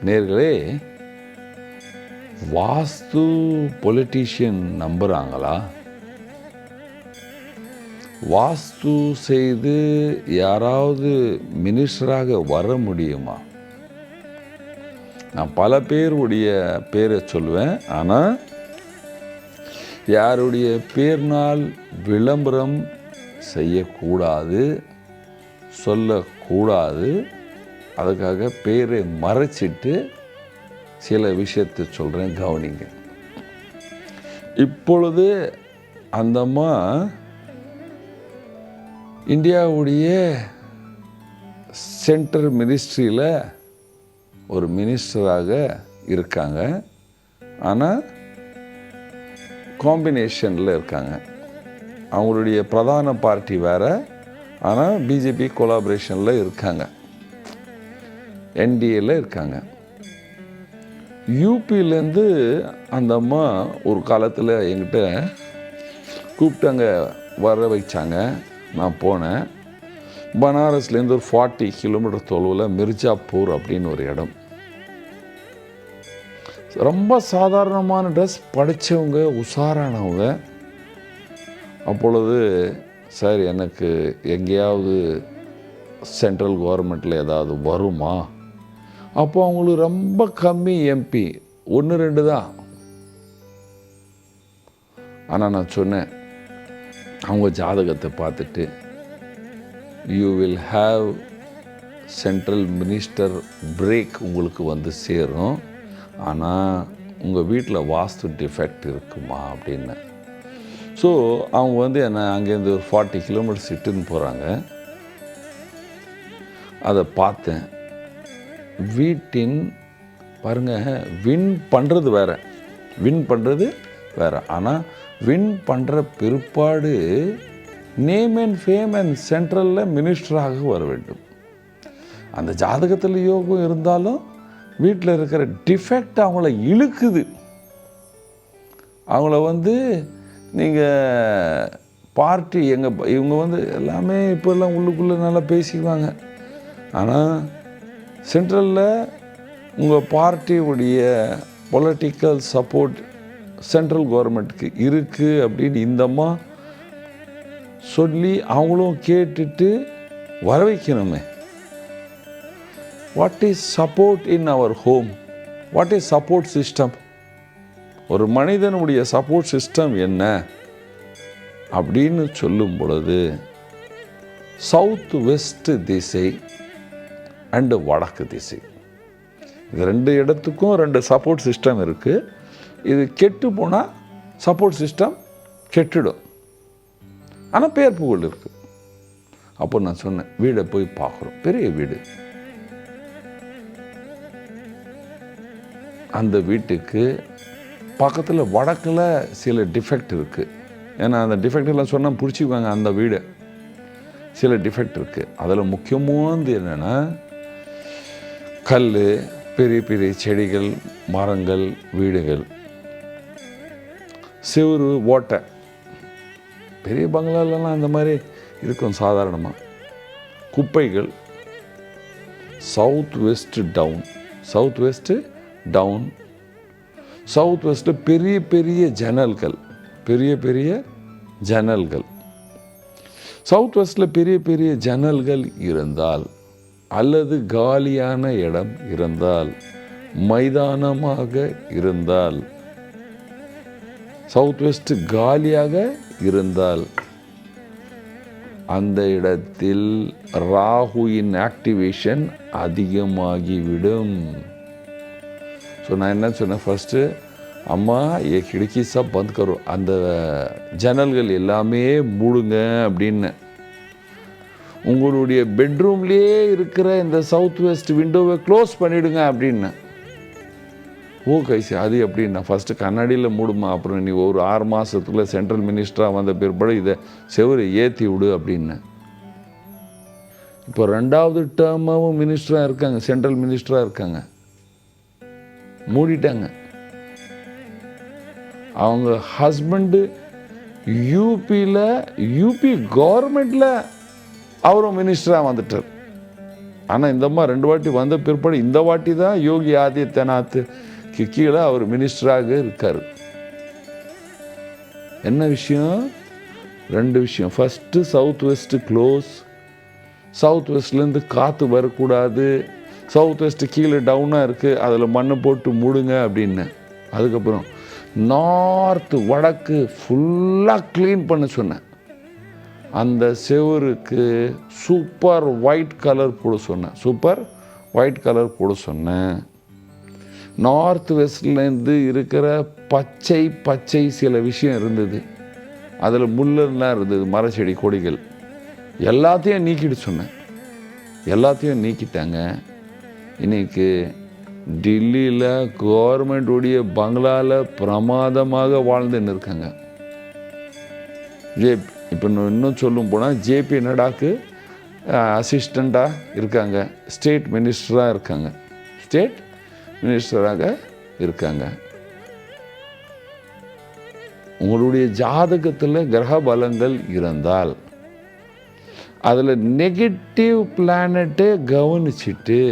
நேர்களே, வாஸ்து பொலிட்டீஷியன் நம்புகிறாங்களா? வாஸ்து செய்து யாராவது மினிஸ்டராக வர முடியுமா? நான் பல பேருடைய பேரை சொல்லுவேன், ஆனால் யாருடைய பேர்னால் விளம்பரம் செய்யக்கூடாது, சொல்லக்கூடாது. அதுக்காக பேரை மறைச்சிட்டு சில விஷயத்தை சொல்கிறேன், கவனிங்க. இப்பொழுது அந்த அம்மா இந்தியாவுடைய சென்ட்ரல் மினிஸ்ட்ரியில் ஒரு மினிஸ்டராக இருக்காங்க. ஆனால் காம்பினேஷனில் இருக்காங்க. அவங்களுடைய பிரதான பார்ட்டி வேறு, ஆனால் பிஜேபி கொலாபரேஷனில் இருக்காங்க, என்டிஏல இருக்காங்க. யூபியிலேருந்து அந்த அம்மா ஒரு காலத்தில் என்கிட்ட கூப்பிட்டாங்க, வர வைச்சாங்க. நான் போனேன். பனாரஸ்லேருந்து ஒரு 40 கிலோமீட்டர் தொலைவில் மிர்ஜாப்பூர் அப்படின்னு ஒரு இடம். ரொம்ப சாதாரணமான ட்ரெஸ், படித்தவங்க, உஷாரானவங்க. அப்பொழுது சார், எனக்கு எங்கேயாவது சென்ட்ரல் கவர்மெண்ட்டில் ஏதாவது வருமா? அப்போ அவங்களுக்கு ரொம்ப கம்மி எம்பி, 1-2 தான். ஆனால் நான் சொன்னேன், அவங்க ஜாதகத்தை பார்த்துட்டு, you will have central minister break உங்களுக்கு வந்து சேரும், ஆனால் உங்கள் வீட்டில் வாஸ்து டிஃபெக்ட் இருக்குமா அப்படின்னு. ஸோ அவங்க வந்து என்னை அங்கேருந்து ஒரு 40 கிலோமீட்டர்ஸ் இட்டுன்னு போகிறாங்க. அதை பார்த்தேன். வீட்டின் பாருங்கள், வின் பண்ணுறது வேறு, ஆனால் வின் பண்ணுற பிற்பாடு நேம் அண்ட் ஃபேம் அண்ட் சென்ட்ரலில் மினிஸ்டராக வர வேண்டும். அந்த ஜாதகத்தில் யோகம் இருந்தாலும் வீட்டில் இருக்கிற டிஃபெக்ட் அவங்கள இழுக்குது. அவங்கள வந்து நீங்கள் பார்ட்டி இவங்க வந்து எல்லாமே இப்போல்லாம் உள்ளுக்குள்ளே நல்லா பேசிக்குவாங்க. ஆனால் சென்ட்ரலில் உங்கள் பார்ட்டியுடைய பொலிட்டிக்கல் சப்போர்ட் சென்ட்ரல் கவர்மெண்ட்டுக்கு இருக்குது அப்படின்னு இந்தம்மா சொல்லி அவங்களும் கேட்டுட்டு வர வைக்கணுமே. What is support in our home? What is support system? ஒரு மனிதனுடைய சப்போர்ட் சிஸ்டம் என்ன அப்படின்னு சொல்லும் பொழுது, சவுத் வெஸ்ட் திசை அண்டு வடக்கு திசை, இது 2 இடத்துக்கும் 2 சப்போர்ட் சிஸ்டம் இருக்குது. இது கெட்டு போனால் சப்போர்ட் சிஸ்டம் கெட்டுடும், ஆனால் பேர் புகழ் இருக்குது. அப்போ நான் சொன்னேன், வீடை போய் பார்க்குறோம், பெரிய வீடு. அந்த வீட்டுக்கு பக்கத்தில் வடக்கில் சில டிஃபெக்ட் இருக்குது. ஏன்னா அந்த டிஃபெக்டெல்லாம் சொன்னால் பிடிச்சிக்குவாங்க. அந்த வீடு சில டிஃபெக்ட் இருக்குது. அதில் முக்கியமானது என்னென்னா, கல், பெரிய பெரிய செடிகள், மரங்கள், வீடுகள், செவுரு, ஓட்டை. பெரிய பங்களாலெல்லாம் அந்த மாதிரி இருக்கும் சாதாரணமாக. குப்பைகள், சவுத் வெஸ்ட்டு டவுன், சவுத் வெஸ்ட்டில் பெரிய பெரிய ஜன்னல்கள், சவுத் வெஸ்ட்டில் பெரிய பெரிய ஜன்னல்கள் இருந்தால், அல்லது காலியான இடம் இருந்தால், மைதானமாக இருந்தால், சவுத் வெஸ்ட் காலியாக இருந்தால், அந்த இடத்தில் ராகுவின் ஆக்டிவேஷன் அதிகமாகிவிடும். ஸோ நான் என்ன சொன்னேன், ஃபஸ்ட்டு அம்மா ஏ கிடக்கி சப் பந்த் கரோ, அந்த ஜன்னல்கள் எல்லாமே மூடுங்க அப்படின்னு. உங்களுடைய பெட்ரூம்லேயே இருக்கிற இந்த சவுத் வெஸ்ட் விண்டோவை க்ளோஸ் பண்ணிவிடுங்க அப்படின்னு. ஓ கைசி, அது எப்படின்னா, ஃபஸ்ட்டு கண்ணாடியில் மூடுமா, அப்புறம் நீ ஒரு 6 மாதத்துக்குள்ளே சென்ட்ரல் மினிஸ்டராக வந்த பிற்பாடு இதை செவரு ஏற்றி விடு அப்படின்னு. இப்போ 2வது டேர்மாவும் மினிஸ்டராக இருக்காங்க, சென்ட்ரல் மினிஸ்டராக இருக்காங்க, மூடிட்டாங்க. அவங்க ஹஸ்பண்டு யூபி கவர்மெண்ட்டில் அவரும் மினிஸ்டராக வந்துட்டார். ஆனால் இந்த மாதிரி 2 வாட்டி வந்த பிற்பாடு இந்த வாட்டி தான் யோகி ஆதித்யநாத்துக்கு கீழே அவர் மினிஸ்டராக இருக்கார். என்ன விஷயம்? 2 விஷயம். First south west close. South வெஸ்ட்லேருந்து காற்று வரக்கூடாது. சவுத் வெஸ்ட்டு கீழே டவுனாக இருக்குது, அதில் மண்ணை போட்டு மூடுங்க அப்படின்னு. அதுக்கப்புறம் நார்த்து வடக்கு ஃபுல்லாக க்ளீன் பண்ண சொன்னேன். அந்த செவருக்கு சூப்பர் ஒயிட் கலர் போட சொன்னேன். சூப்பர் ஒயிட் கலர் போட சொன்னேன். நார்த் வெஸ்ட்லேருந்து இருக்கிற பச்சை சில விஷயம் இருந்தது, அதில் முள்ளெல்லாம் இருந்தது, மரச்செடி கொடிகள் எல்லாத்தையும் நீக்கிட்டு சொன்னேன். எல்லாத்தையும் நீக்கிட்டாங்க. இன்றைக்கி டில்லியில் கவர்மெண்ட்டுடைய பங்களாவில் பிரமாதமாக வாழ்ந்துன்னு இருக்காங்க. இப்போ இன்னும் சொல்லும் போனால் ஜேபி நடாக்கு அசிஸ்டண்ட்டாக இருக்காங்க, ஸ்டேட் மினிஸ்டராக இருக்காங்க, ஸ்டேட் மினிஸ்டராக இருக்காங்க. உங்களுடைய ஜாதகத்தில் கிரக பலங்கள் இருந்தால் அதில் நெகட்டிவ் பிளானட்டை கவனிச்சுட்டு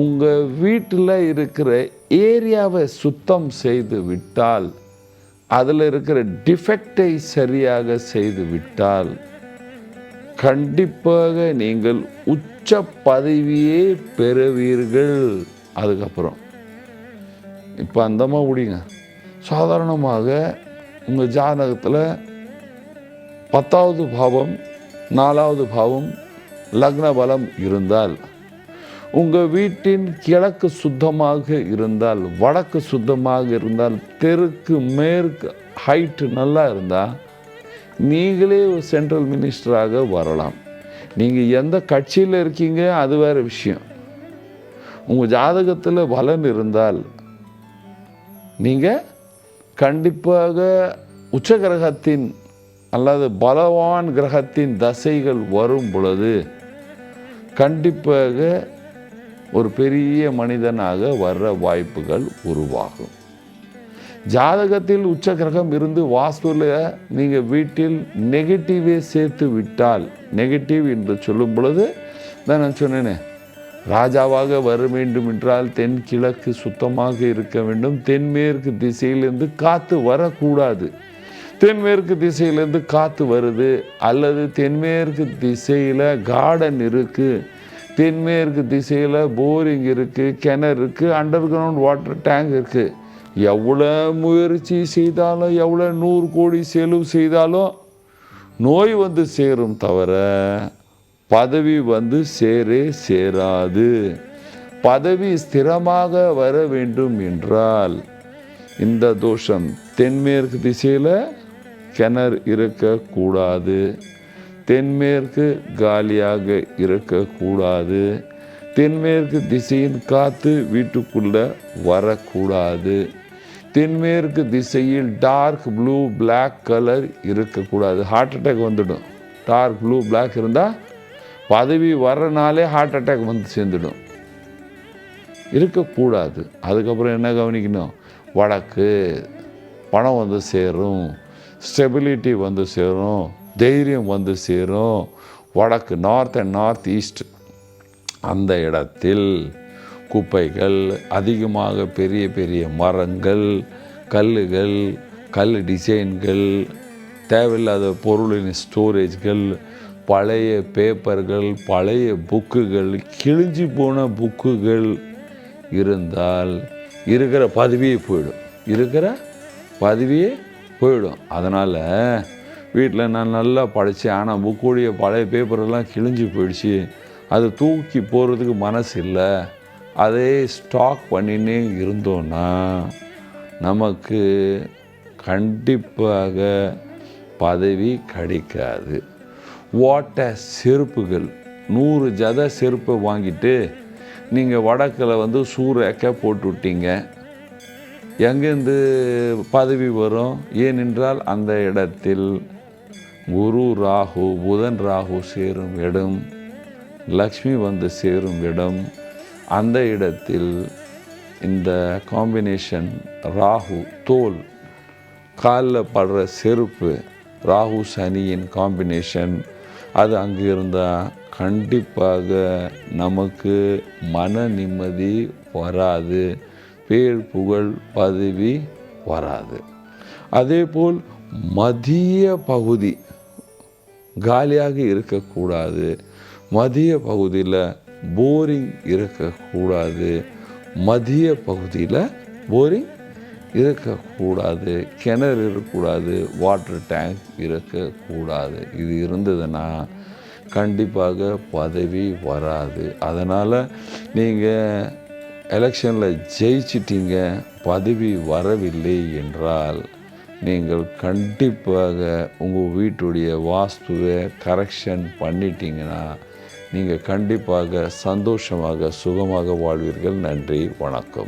உங்கள் வீட்டில் இருக்கிற ஏரியாவை சுத்தம் செய்து விட்டால், அதில் இருக்கிற டிஃபெக்டை சரியாக செய்து விட்டால் கண்டிப்பாக நீங்கள் உச்ச பதவியே பெறுவீர்கள். அதுக்கப்புறம் இப்போ அந்தமாக முடியுங்க. சாதாரணமாக உங்கள் ஜாதகத்தில் 10வது பாவம் 4வது பாவம் லக்ன பலம் இருந்தால், உங்கள் வீட்டின் கிழக்கு சுத்தமாக இருந்தால், வடக்கு சுத்தமாக இருந்தால், தெற்கு மேற்கு ஹைட்டு நல்லா இருந்தால் நீங்களே ஒரு சென்ட்ரல் மினிஸ்டராக வரலாம். நீங்கள் எந்த கட்சியில் இருக்கீங்க அது வேறு விஷயம். உங்கள் ஜாதகத்தில் பலன் இருந்தால் நீங்கள் கண்டிப்பாக உச்ச கிரகத்தின் அல்லது பலவான் கிரகத்தின் தசைகள் வரும் பொழுது கண்டிப்பாக ஒரு பெரிய மனிதனாக வர்ற வாய்ப்புகள் உருவாகும். ஜாதகத்தில் உச்ச கிரகம் இருந்து வாஸ்துவில் நீங்கள் வீட்டில் நெகட்டிவே சேர்த்து விட்டால், நெகட்டிவ் என்று சொல்லும் பொழுது தான் நான் சொன்னேனே, ராஜாவாக வர வேண்டும் என்றால் தென்கிழக்கு சுத்தமாக இருக்க வேண்டும். தென்மேற்கு திசையிலிருந்து காற்று வரக்கூடாது. தென்மேற்கு திசையிலேருந்து காற்று வருது, அல்லது தென்மேற்கு திசையில் கார்டன் இருக்குது, தென்மேற்கு திசையில் போரிங் இருக்குது, கிணறு இருக்குது, அண்டர் கிரவுண்ட் வாட்டர் டேங்க் இருக்குது. எவ்வளோ முயற்சி செய்தாலும், எவ்வளோ 100 கோடி செலவு செய்தாலும் நோய் வந்து சேரும் தவிர பதவி வந்து சேராது. பதவி ஸ்திரமாக வர வேண்டும் என்றால் இந்த தோஷம், தென்மேற்கு திசையில் கிணறு இருக்கக்கூடாது, தென்மேற்கு காலியாக இருக்கக்கூடாது, தென்மேற்கு திசையின் காற்று வீட்டுக்குள்ளே வரக்கூடாது, தென்மேற்கு திசையில் டார்க் ப்ளூ பிளாக் கலர் இருக்கக்கூடாது. ஹார்ட் அட்டாக் வந்துடும். டார்க் ப்ளூ பிளாக் இருந்தால் பதவி வர்றனாலே ஹார்ட் அட்டாக் வந்து சேர்ந்துடும். இருக்கக்கூடாது. அதுக்கப்புறம் என்ன கவனிக்கணும்? வடக்கு பணம் வந்து சேரும், ஸ்டெபிலிட்டி வந்து சேரும், தைரியம் வந்து சேரும். வடக்கு நார்த் அண்ட் நார்த் ஈஸ்ட் அந்த இடத்தில் குப்பைகள் அதிகமாக, பெரிய பெரிய மரங்கள், கல்லுகள், கல் டிசைன்கள், தேவையில்லாத பொருளின் ஸ்டோரேஜ்கள், பழைய பேப்பர்கள், பழைய புக்குகள், கிழிஞ்சி போன புக்குகள் இருந்தால் இருக்கிற பதவியே போயிடும். அதனால் வீட்டில் நான் நல்லா படித்தேன், ஆனால் புக்குடைய பழைய பேப்பரெல்லாம் கிழிஞ்சி போயிடுச்சு, அது தூக்கி போகிறதுக்கு மனசு இல்லை, அதே ஸ்டாக் பண்ணினே இருந்தோன்னா நமக்கு கண்டிப்பாக பதவி கிடைக்காது. ஓட்ட செருப்புகள் 100 ஜத செருப்பை வாங்கிட்டு நீங்கள் வடக்கில் வந்து சூறக்க போட்டு விட்டீங்க, எங்கேருந்து பதவி வரும்? ஏனென்றால் அந்த இடத்தில் குரு ராகு, புதன் ராகு சேரும் இடம், லக்ஷ்மி வந்து சேரும் இடம். அந்த இடத்தில் இந்த காம்பினேஷன் ராகு, தோல், காலில் படுற செருப்பு, ராகு சனியின் காம்பினேஷன், அது அங்கே இருந்தால் கண்டிப்பாக நமக்கு மன நிம்மதி வராது, பேர் புகழ் பதவி வராது. அதேபோல் மதிய பகுதி காலியாக இருக்கக்கூடாது. மதிய பகுதியில் போரிங் இருக்கக்கூடாது. மதிய பகுதியில் போரிங் இருக்கக்கூடாது. கிணறு இருக்கக்கூடாது. வாட்டர் டேங்க் இருக்கக்கூடாது. இது இருந்ததுன்னா கண்டிப்பாக பதவி வராது. அதனால் நீங்கள் எலெக்ஷனில் ஜெயிச்சிட்டீங்க, பதவி வரவில்லை என்றால் நீங்கள் கண்டிப்பாக உங்கள் வீட்டுடைய வாஸ்துவை கரெக்ஷன் பண்ணிட்டீங்கன்னா நீங்கள் கண்டிப்பாக சந்தோஷமாக சுகமாக வாழ்வீர்கள். நன்றி, வணக்கம்.